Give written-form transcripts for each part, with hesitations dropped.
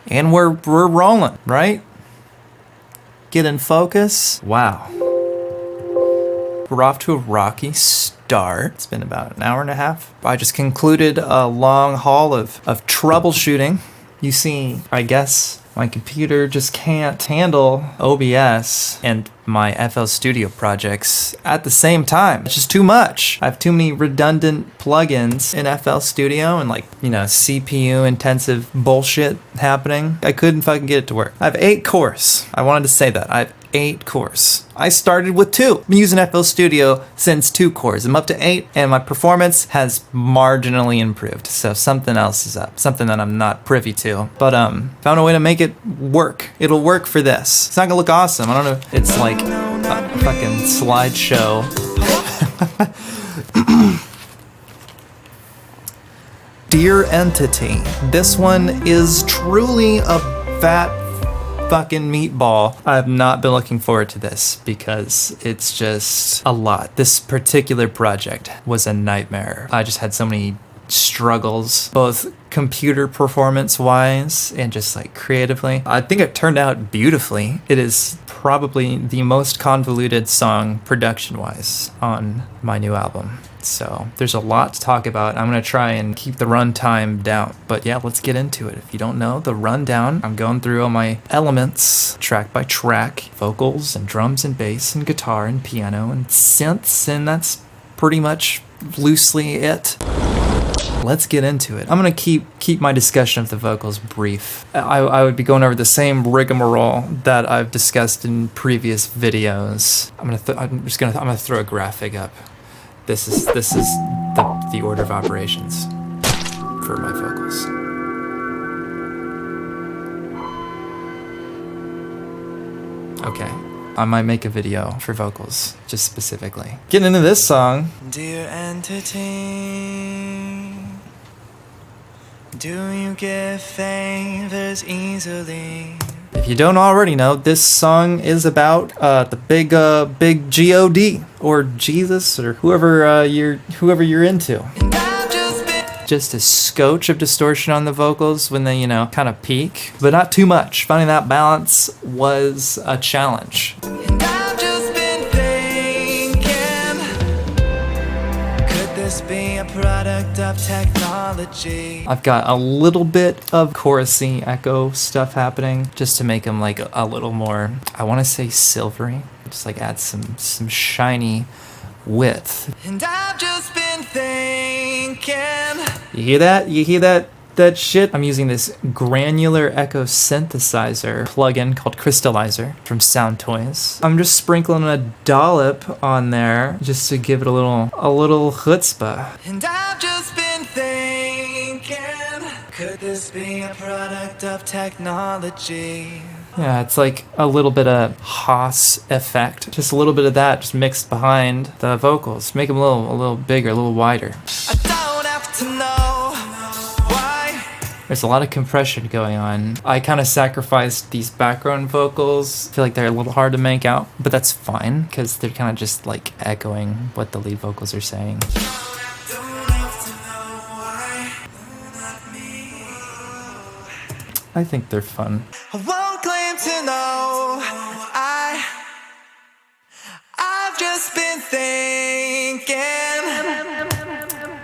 And we're rolling, right? Get in focus. Wow. We're off to a rocky start. It's been about an hour and a half. I just concluded a long haul of troubleshooting. You see, I guess my computer just can't handle OBS and my FL Studio projects at the same time. It's just too much. I have too many redundant plugins in FL Studio and CPU intensive bullshit happening. I couldn't fucking get it to work. I have 8 cores. I wanted to say that. I have 8 cores. I started with 2. I've been using FL Studio since 2 cores. I'm up to 8 and my performance has marginally improved. So something else is up. Something that I'm not privy to. But found a way to make it work. It'll work for this. It's not gonna look awesome. I don't know if it's like a fucking slideshow. Dear Entity, this one is truly a fat fucking meatball. I have not been looking forward to this because it's just a lot. This particular project was a nightmare. I just had so many struggles, both computer performance wise and just like creatively. I think it turned out beautifully. It is probably the most convoluted song production wise on my new album. So there's a lot to talk about. I'm going to try and keep the runtime down. But yeah, let's get into it. If you don't know the rundown, I'm going through all my elements track by track, vocals and drums and bass and guitar and piano and synths, and that's pretty much loosely it. Let's get into it. I'm gonna keep my discussion of the vocals brief. I would be going over the same rigmarole that I've discussed in previous videos. I'm gonna throw a graphic up. This is the order of operations for my vocals. Okay. I might make a video for vocals, just specifically. Getting into this song. Dear Entity, do you give favors easily? If you don't already know, this song is about the big God or Jesus or whoever you're into. Just a scotch of distortion on the vocals when they, kind of peak, but not too much. Finding that balance was a challenge. And I've just been thinking, could this be a product of technology? I've got a little bit of chorusy echo stuff happening just to make them like a little more, I want to say silvery, just like add some shiny width. And I've just been thinking. You hear that? You hear that shit? I'm using this granular echo synthesizer plugin called Crystallizer from Sound Toys. I'm just sprinkling a dollop on there just to give it a little chutzpah. And I've just been thinking, could this be a product of technology? Yeah, it's like a little bit of Haas effect. Just a little bit of that just mixed behind the vocals. Make them a little bigger, a little wider. I don't have to know why. There's a lot of compression going on. I kind of sacrificed these background vocals. I feel like they're a little hard to make out, but that's fine because they're kind of just like echoing what the lead vocals are saying. I think they're fun. I won't claim to know. I've just been thinking.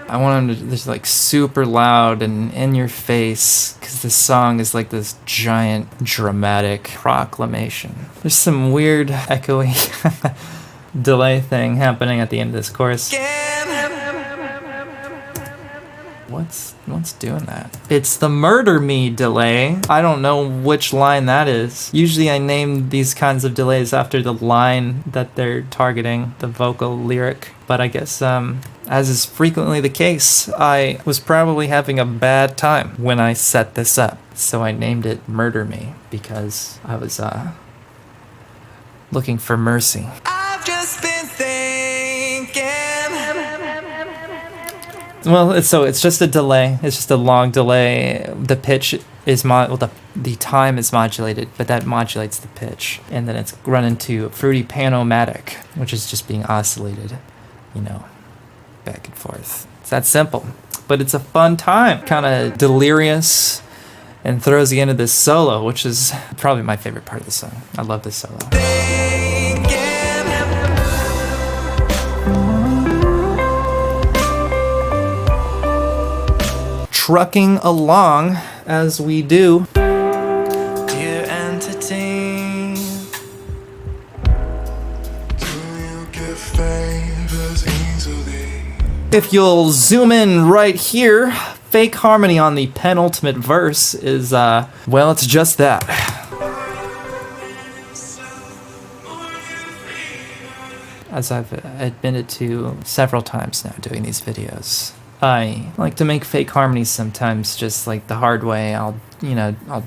I want them to just like super loud and in your face because this song is like this giant dramatic proclamation. There's some weird echoey delay thing happening at the end of this chorus. What's doing that? It's the murder me delay. I don't know which line that is. Usually I name these kinds of delays after the line that they're targeting, the vocal lyric. But I guess, as is frequently the case, I was probably having a bad time when I set this up. So I named it Murder Me because I was looking for mercy. I've just been thinking. Well, it's just a delay. It's just a long delay. The pitch is the time is modulated, but that modulates the pitch, and then it's run into fruity panomatic, which is just being oscillated, back and forth. It's that simple, but it's a fun time. Kind of delirious and throws you into this solo, which is probably my favorite part of the song. I love this solo. Trucking along as we do. Dear entity, do you get favors easily? If you'll zoom in right here, fake harmony on the penultimate verse is, well, it's just that. As I've admitted to several times now doing these videos, I like to make fake harmonies sometimes just like the hard way. I'll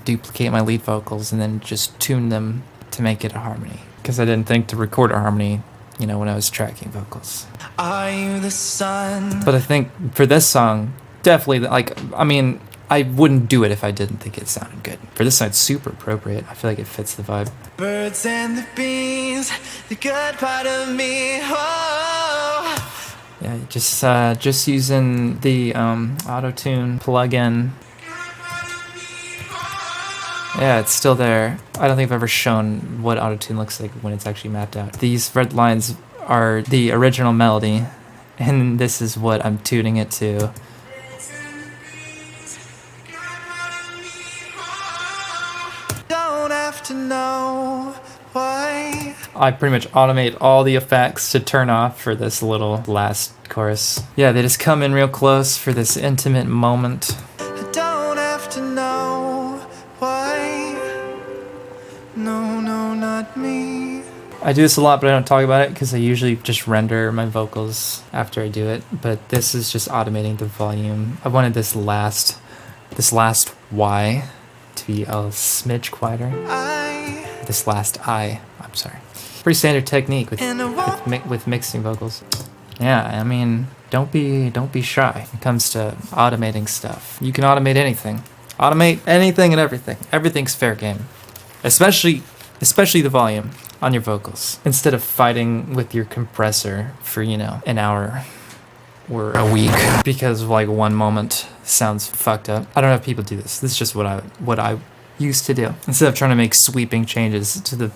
duplicate my lead vocals and then just tune them to make it a harmony. Because I didn't think to record a harmony, when I was tracking vocals. Are you the sun? But I think for this song, definitely, I wouldn't do it if I didn't think it sounded good. For this song, it's super appropriate. I feel like it fits the vibe. Birds and the bees, the good part of me, oh. Yeah, just using the auto-tune plugin. Yeah, it's still there. I don't think I've ever shown what auto-tune looks like when it's actually mapped out. These red lines are the original melody, and this is what I'm tuning it to. Don't have to know why. I pretty much automate all the effects to turn off for this little last chorus. Yeah, they just come in real close for this intimate moment. I don't have to know why. No, not me. I do this a lot, but I don't talk about it because I usually just render my vocals after I do it. But this is just automating the volume. I wanted this last Y to be a smidge quieter. This last I, I'm sorry. Pretty standard technique with mixing vocals. Yeah, don't be shy when it comes to automating stuff. You can automate anything. Automate anything and everything. Everything's fair game. Especially the volume on your vocals. Instead of fighting with your compressor for, an hour or a week because like one moment sounds fucked up. I don't know if people do this. This is just what I used to do. Instead of trying to make sweeping changes to the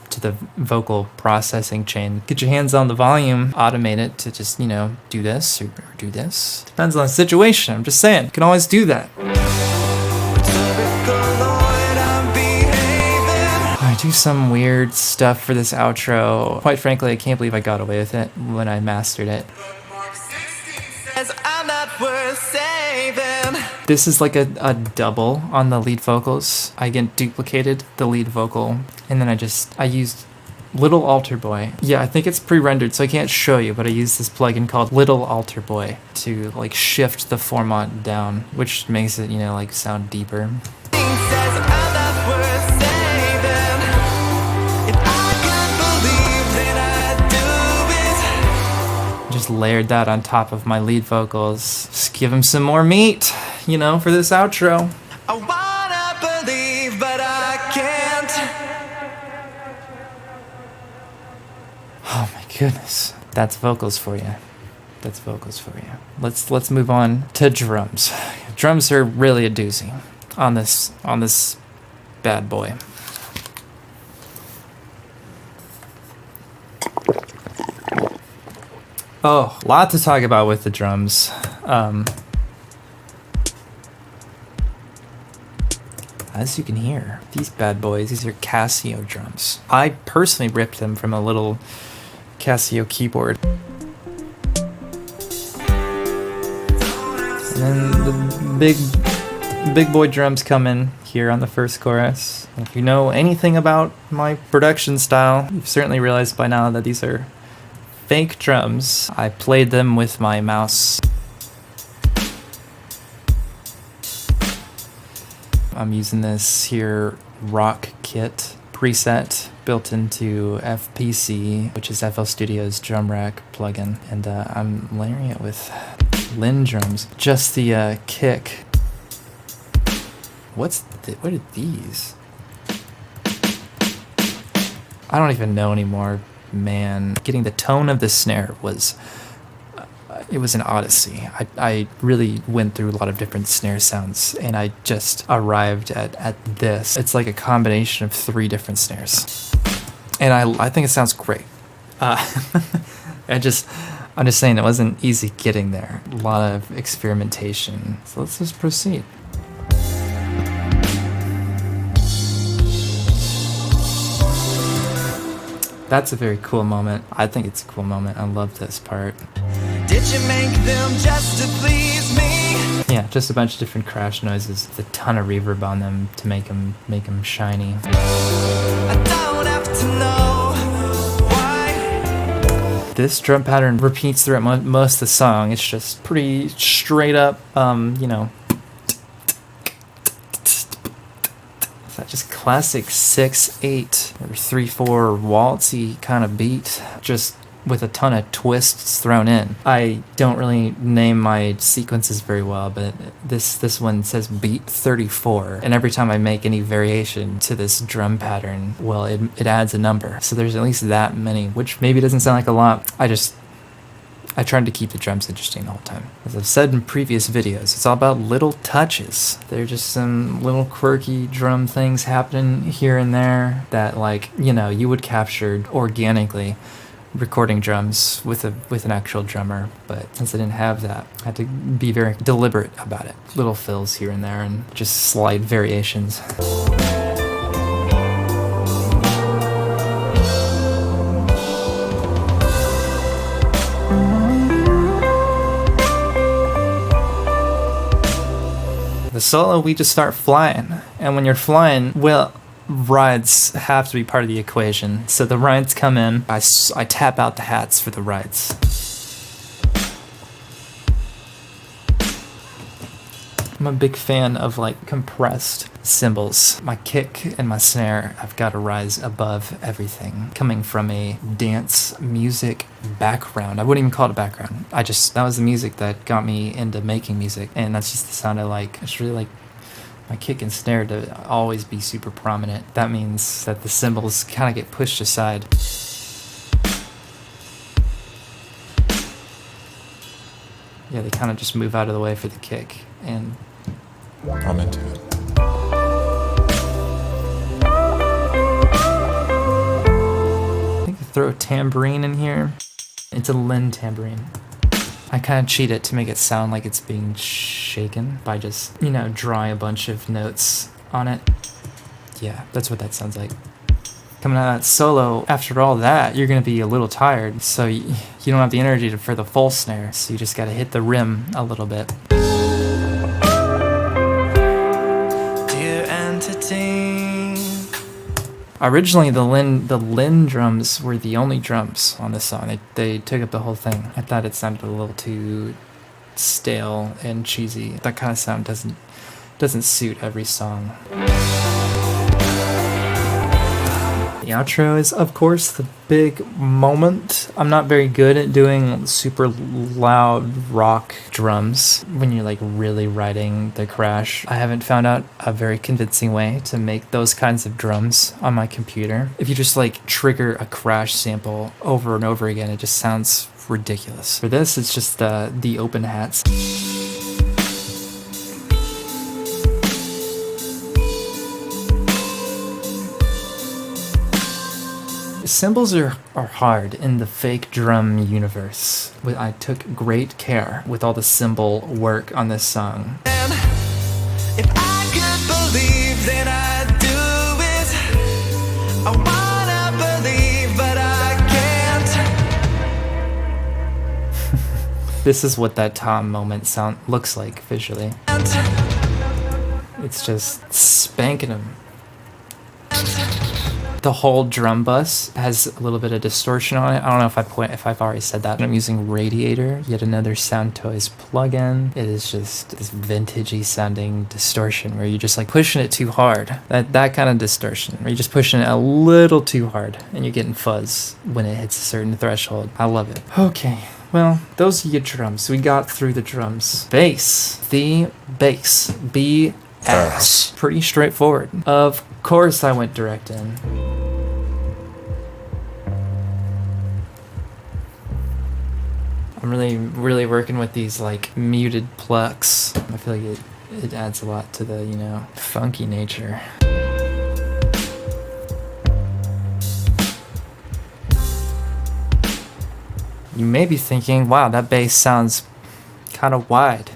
vocal processing chain, get your hands on the volume, automate it to just, do this or do this. Depends on the situation. I'm just saying, you can always do that. I do some weird stuff for this outro. Quite frankly, I can't believe I got away with it when I mastered it. I'm not worth saving. This is like a double on the lead vocals. I again duplicated the lead vocal and then I used Little Alter Boy. Yeah, I think it's pre-rendered so I can't show you, but I used this plugin called Little Alter Boy to like shift the format down, which makes it, sound deeper. Just layered that on top of my lead vocals. Just give him some more meat, for this outro. I wanna believe, but I can't. Oh my goodness. That's vocals for you. Let's move on to drums. Drums are really a doozy on this bad boy. Oh, a lot to talk about with the drums. As you can hear, these bad boys, these are Casio drums. I personally ripped them from a little Casio keyboard. And then the big boy drums come in here on the first chorus. If you know anything about my production style, you've certainly realized by now that these are fake drums. I played them with my mouse. I'm using this here Rock Kit preset built into FPC, which is FL Studio's drum rack plugin, and I'm layering it with Lin drums. Just the kick. What are these? I don't even know anymore. Man, getting the tone of the snare was It was an odyssey. I really went through a lot of different snare sounds, and I just arrived at this. It's like a combination of 3 different snares. And I think it sounds great. I'm just saying it wasn't easy getting there. A lot of experimentation. So let's just proceed. That's a very cool moment. I think it's a cool moment. I love this part. Did you make them just to please me? Yeah, just a bunch of different crash noises with a ton of reverb on them to make them shiny. I don't have to know why. This drum pattern repeats throughout most of the song. It's just pretty straight up, you know. Just classic 6/8 or 3/4 waltzy kind of beat, just with a ton of twists thrown in. I don't really name my sequences very well, but this one says beat 34, and every time I make any variation to this drum pattern, well, it adds a number. So there's at least that many, which maybe doesn't sound like a lot. I tried to keep the drums interesting the whole time. As I've said in previous videos, it's all about little touches. They're just some little quirky drum things happening here and there that, like, you know, you would capture organically recording drums with an actual drummer. But since I didn't have that, I had to be very deliberate about it. Little fills here and there and just slight variations. The solo, we just start flying, and when you're flying, well, rides have to be part of the equation. So the rides come in, I tap out the hats for the rides. I'm a big fan of like compressed cymbals. My kick and my snare have got to rise above everything. Coming from a dance music background, I wouldn't even call it a background. That was the music that got me into making music, and that's just the sound I like. It's really like my kick and snare to always be super prominent. That means that the cymbals kind of get pushed aside. Yeah, they kind of just move out of the way for the kick, and I'm into it. I think I throw a tambourine in here. It's a Lin tambourine. I kind of cheat it to make it sound like it's being shaken by just, you know, drawing a bunch of notes on it. Yeah, that's what that sounds like. Coming out of that solo, after all that, you're going to be a little tired, so you don't have the energy for the full snare, so you just got to hit the rim a little bit. Originally, the Lin drums were the only drums on this song. They took up the whole thing. I thought it sounded a little too stale and cheesy. That kind of sound doesn't suit every song. The outro is, of course, the big moment. I'm not very good at doing super loud rock drums when you're like really riding the crash. I haven't found out a very convincing way to make those kinds of drums on my computer. If you just like trigger a crash sample over and over again, it just sounds ridiculous. For this, it's just the open hats. Cymbals are hard in the fake drum universe. I took great care with all the cymbal work on this song. And if I could believe, then I'd do it. I wanna believe, but I can't. This is what that tom moment looks like visually. It's just spanking him. The whole drum bus has a little bit of distortion on it. I don't know if I've already said that. I'm using Radiator, yet another Soundtoys plugin. It is just this vintagey sounding distortion where you're just like pushing it too hard. That kind of distortion where you're just pushing it a little too hard and you're getting fuzz when it hits a certain threshold. I love it. Okay. Well, those are your drums. We got through the drums. Bass. The bass. B-S. Pretty straightforward. Of course I went direct in. I'm really working with these like muted plucks. I feel like it adds a lot to the, you know, funky nature. You may be thinking, wow, that bass sounds kind of wide.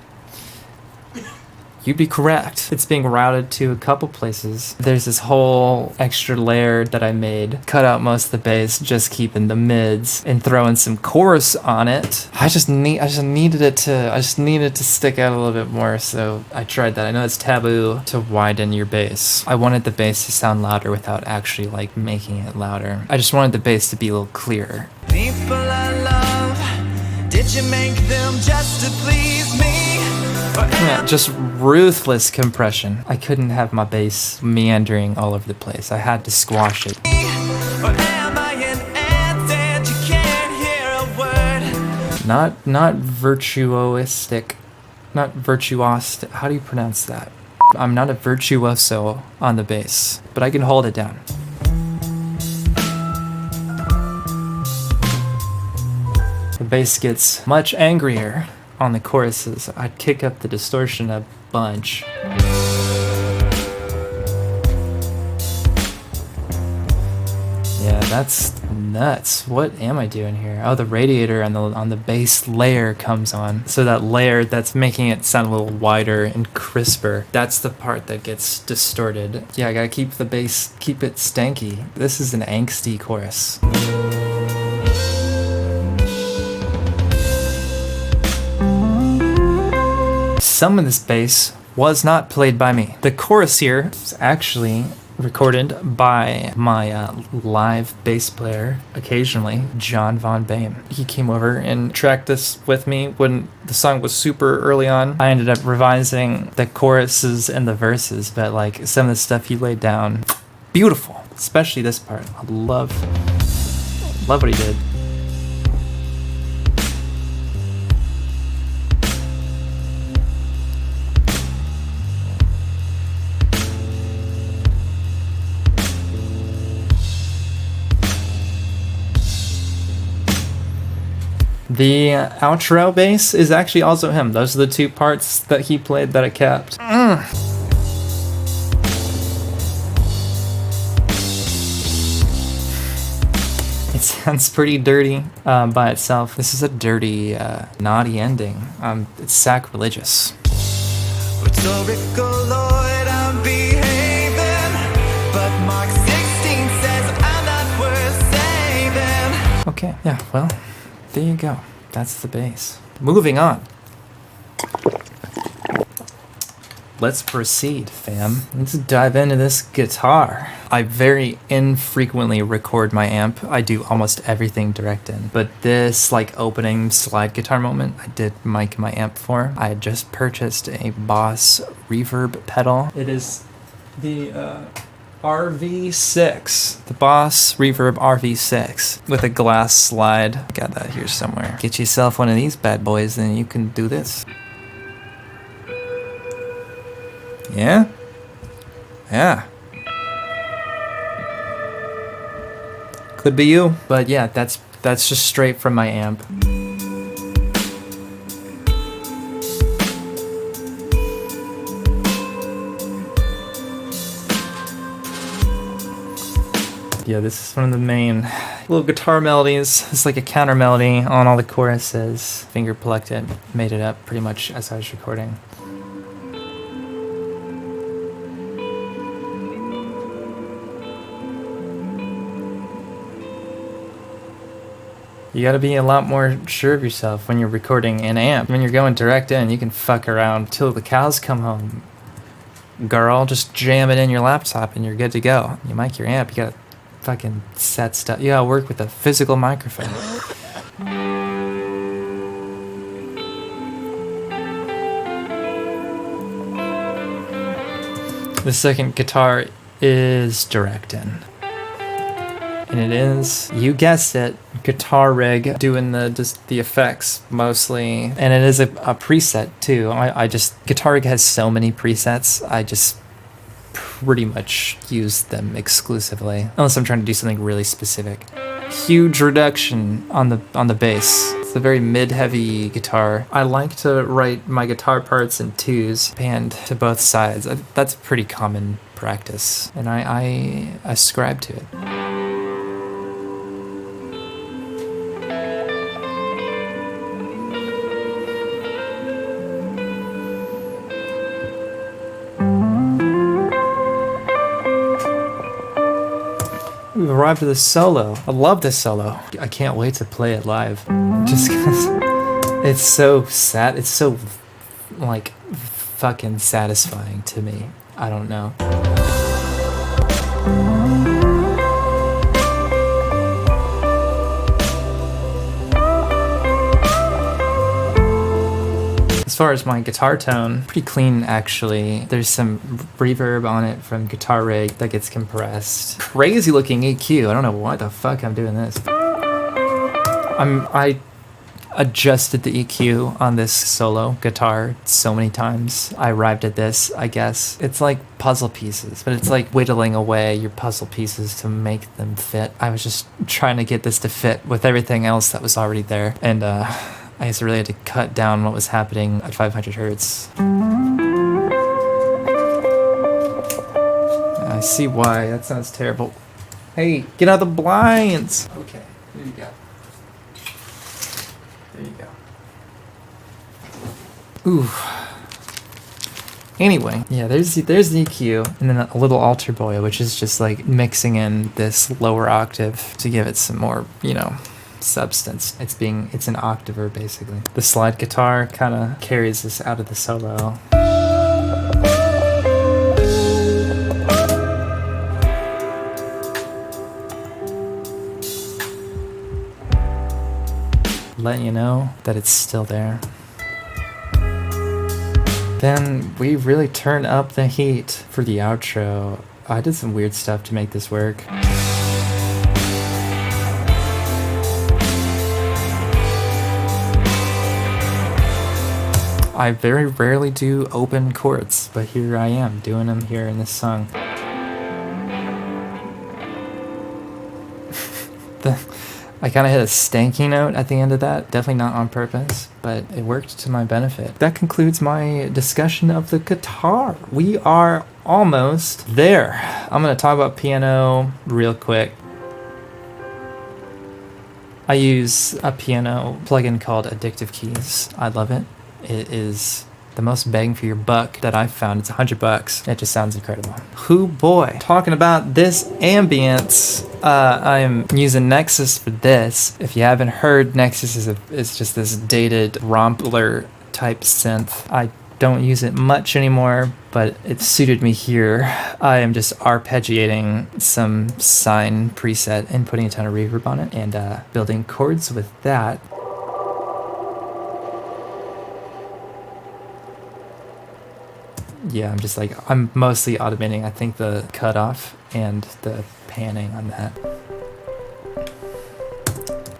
You'd be correct. It's being routed to a couple places. There's this whole extra layer that I made. Cut out most of the bass, just keeping the mids and throwing some chorus on it. I just needed it to stick out a little bit more, so I tried that. I know it's taboo to widen your bass. I wanted the bass to sound louder without actually like making it louder. I just wanted the bass to be a little clearer. People I love, did you make them just to please me? Yeah, just ruthless compression. I couldn't have my bass meandering all over the place. I had to squash it. Or am I an ant and you can't hear a word? Not virtuosistic. Not virtuosistic. How do you pronounce that? I'm not a virtuoso on the bass, but I can hold it down. The bass gets much angrier on the choruses. I'd kick up the distortion a bunch. Yeah, that's nuts. What am I doing here? Oh, the radiator on the bass layer comes on. So that layer that's making it sound a little wider and crisper, that's the part that gets distorted. Yeah, I gotta keep the bass, keep it stanky. This is an angsty chorus. Some of this bass was not played by me. The chorus here is actually recorded by my live bass player occasionally, John Von Boehm. He came over and tracked this with me when the song was super early on. I ended up revising the choruses and the verses, but like some of the stuff he laid down, beautiful, especially this part. I love what he did. The outro bass is actually also him. Those are the two parts that he played that I kept. It sounds pretty dirty by itself. This is a dirty, naughty ending. It's sacrilegious. Rhetorical Lord, I'm behaving, but Mark 16 says I'm not worth saving. Okay, yeah, well, there you go. That's the bass. Moving on. Let's proceed, fam. Let's dive into this guitar. I very infrequently record my amp. I do almost everything direct in. But this like opening slide guitar moment, I did mic my amp for. I had just purchased a Boss reverb pedal. It is the RV6, the Boss Reverb RV6 with a glass slide. Got that here somewhere. Get yourself one of these bad boys, then you can do this. Yeah? Yeah. Could be you, but yeah, that's just straight from my amp. Yeah, this is one of the main little guitar melodies. It's like a counter melody on all the choruses. Finger plucked it, made it up pretty much as I was recording. You gotta be a lot more sure of yourself when you're recording an amp. When you're going direct in, you can fuck around till the cows come home. Girl, just jam it in your laptop and you're good to go. You mic your amp, you gotta fucking set stuff. You gotta work with a physical microphone. The second guitar is direct in. And it is, you guessed it, guitar rig doing the effects mostly. And it is a preset too. Guitar rig has so many presets, I just pretty much use them exclusively. Unless I'm trying to do something really specific. Huge reduction on the bass. It's a very mid-heavy guitar. I like to write my guitar parts in twos, panned to both sides. That's pretty common practice, and I ascribe to it. We've arrived at this solo. I love this solo. I can't wait to play it live. Just because it's so sad. It's so, like, fucking satisfying to me. I don't know. As far as my guitar tone, pretty clean actually. There's some reverb on it from Guitar Rig that gets compressed. Crazy looking EQ. I don't know why the fuck I'm doing this. I adjusted the EQ on this solo guitar so many times. I arrived at this, I guess. It's like puzzle pieces, but it's like whittling away your puzzle pieces to make them fit. I was just trying to get this to fit with everything else that was already there. And I just really had to cut down what was happening at 500 hertz. I see why. That sounds terrible. Hey, get out of the blinds! Okay, here you go. There you go. Ooh. Anyway, yeah, there's the EQ, and then a little alter boy, which is just like mixing in this lower octave to give it some more, you know, substance. It's an octaver basically. The slide guitar kind of carries this out of the solo. Letting you know that it's still there. Then we really turn up the heat for the outro. I did some weird stuff to make this work. I very rarely do open chords, but here I am doing them here in this song. I kind of hit a stanky note at the end of that. Definitely not on purpose, but it worked to my benefit. That concludes my discussion of the guitar. We are almost there. I'm going to talk about piano real quick. I use a piano plugin called Addictive Keys. I love it. It is the most bang for your buck that I've found. It's $100. It just sounds incredible. Hoo boy. Talking about this ambience, I am using Nexus for this. If you haven't heard, Nexus is just this dated rompler type synth. I don't use it much anymore, but it suited me here. I am just arpeggiating some sine preset and putting a ton of reverb on it and building chords with that. Yeah, I'm mostly automating, I think, the cutoff and the panning on that.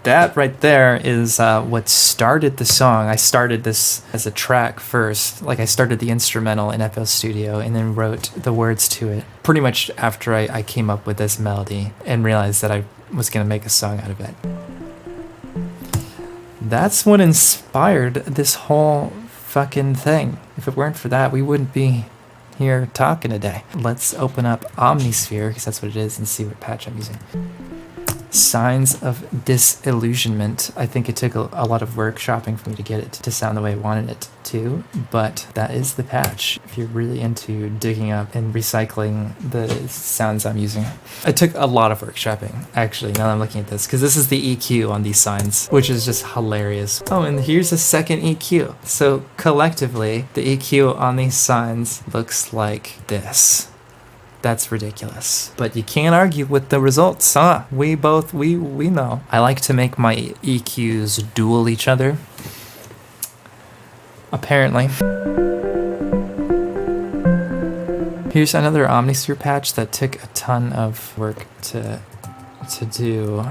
That right there is what started the song. I started this as a track first. Like, I started the instrumental in FL Studio and then wrote the words to it pretty much after I came up with this melody and realized that I was going to make a song out of it. That's what inspired this whole fucking thing. If it weren't for that, we wouldn't be here talking today. Let's open up Omnisphere, because that's what it is, and see what patch I'm using. Signs of Disillusionment. I think it took a lot of workshopping for me to get it to sound the way I wanted it to, but that is the patch if you're really into digging up and recycling the sounds I'm using. It took a lot of workshopping, actually, now that I'm looking at this, because this is the EQ on these signs, which is just hilarious. Oh, and here's a second EQ. So collectively, the EQ on these signs looks like this. That's ridiculous. But you can't argue with the results, huh? We know. I like to make my EQs dual each other. Apparently. Here's another Omnisphere patch that took a ton of work to do.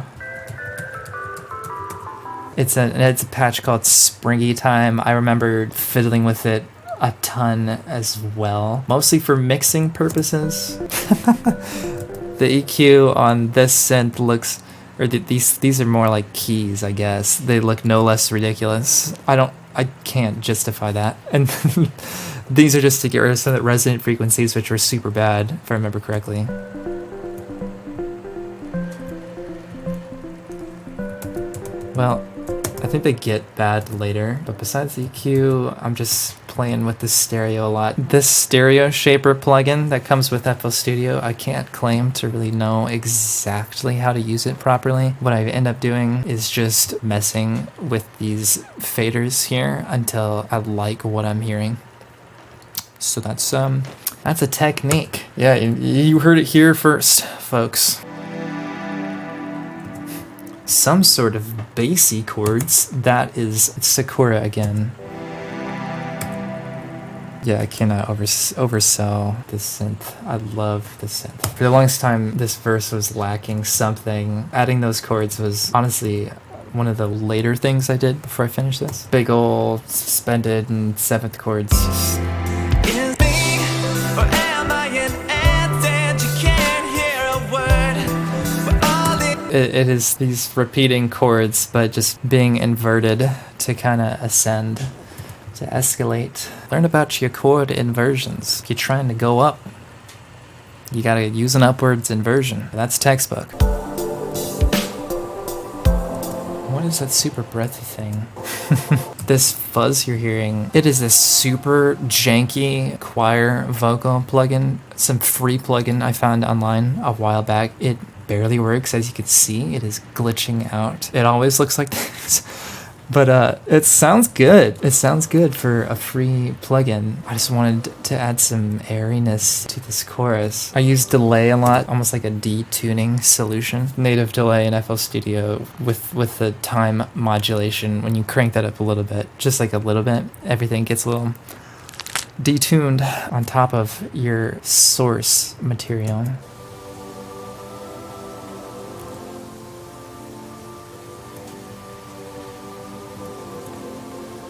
It's a patch called Springy Time. I remember fiddling with it a ton as well, mostly for mixing purposes. The EQ on this synth looks Or these are more like keys, I guess. They look no less ridiculous. I can't justify that. And these are just to get rid of some of the resonant frequencies, which were super bad, if I remember correctly. Well, I think they get bad later, but besides the EQ, I'm just playing with the stereo a lot. This stereo shaper plugin that comes with FL Studio, I can't claim to really know exactly how to use it properly. What I end up doing is just messing with these faders here until I like what I'm hearing. So that's a technique. Yeah, you heard it here first, folks. Some sort of bassy chords. That is Sakura again. Yeah, I cannot oversell this synth. I love this synth. For the longest time, this verse was lacking something. Adding those chords was honestly one of the later things I did before I finished this. Big ol' suspended and seventh chords. Is me, or am I an ant and you can't hear a word? But all the It is these repeating chords, but just being inverted to kind of ascend, to escalate. Learn about your chord inversions. If you're trying to go up, you gotta use an upwards inversion. That's textbook. What is that super breathy thing? This fuzz you're hearing, it is a super janky choir vocal plugin, some free plugin I found online a while back. It barely works, as you can see. It is glitching out. It always looks like this. But it sounds good. It sounds good for a free plugin. I just wanted to add some airiness to this chorus. I use delay a lot, almost like a detuning solution. Native delay in FL Studio with the time modulation. When you crank that up a little bit, just like a little bit, everything gets a little detuned on top of your source material.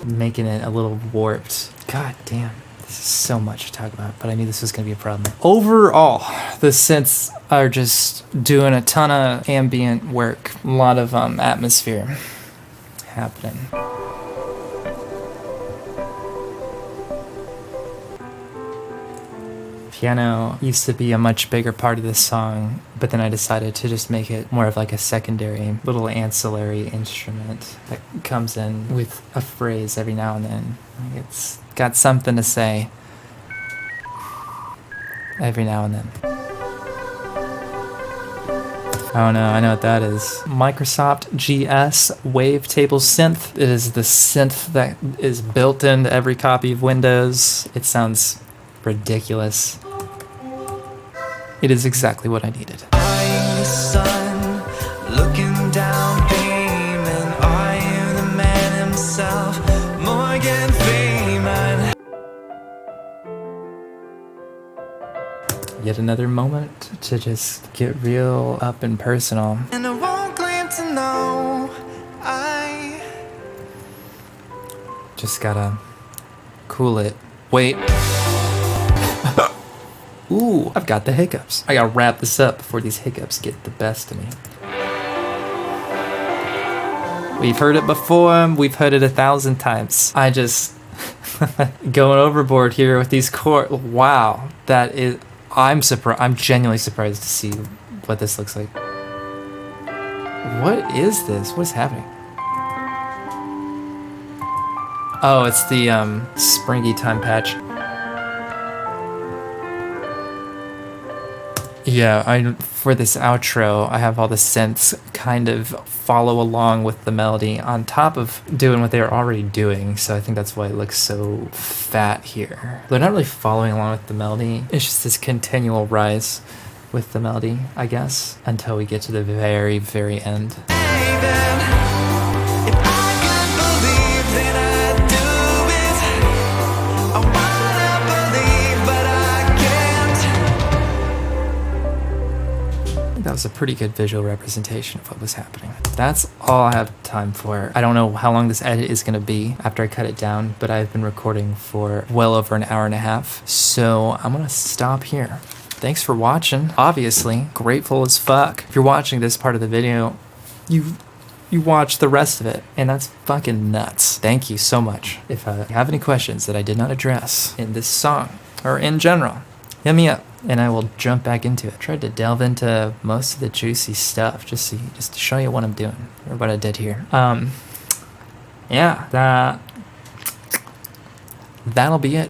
Making it a little warped. God damn, this is so much to talk about, but I knew this was going to be a problem. Overall, the synths are just doing a ton of ambient work. A lot of atmosphere happening. Piano used to be a much bigger part of this song, but then I decided to just make it more of like a secondary, little ancillary instrument that comes in with a phrase every now and then. It's got something to say every now and then. Oh no, I know what that is. Microsoft GS Wavetable Synth. It is the synth that is built into every copy of Windows. It sounds ridiculous. It is exactly what I needed. Are you the sun looking down, beaming? Are you the man himself, Morgan Freeman? Yet another moment to just get real up and personal. And I won't claim to know. I Just gotta cool it. Wait. Ooh, I've got the hiccups. I gotta wrap this up before these hiccups get the best of me. We've heard it before, we've heard it 1,000 times. I just going overboard here with these chords. Wow, that is. I'm surprised. I'm genuinely surprised to see what this looks like. What is this? What is happening? Oh, it's the springy time patch. Yeah, for this outro, I have all the synths kind of follow along with the melody on top of doing what they were already doing, so I think that's why it looks so fat here. They're not really following along with the melody, it's just this continual rise with the melody, I guess, until we get to the very, very end. That was a pretty good visual representation of what was happening. That's all I have time for. I don't know how long this edit is going to be after I cut it down, but I've been recording for well over an hour and a half, so I'm going to stop here. Thanks for watching. Obviously, grateful as fuck. If you're watching this part of the video, you watch the rest of it, and that's fucking nuts. Thank you so much. If you have any questions that I did not address in this song or in general, hit me up and I will jump back into it. I tried to delve into most of the juicy stuff just to show you what I'm doing or what I did here. Yeah, that'll be it.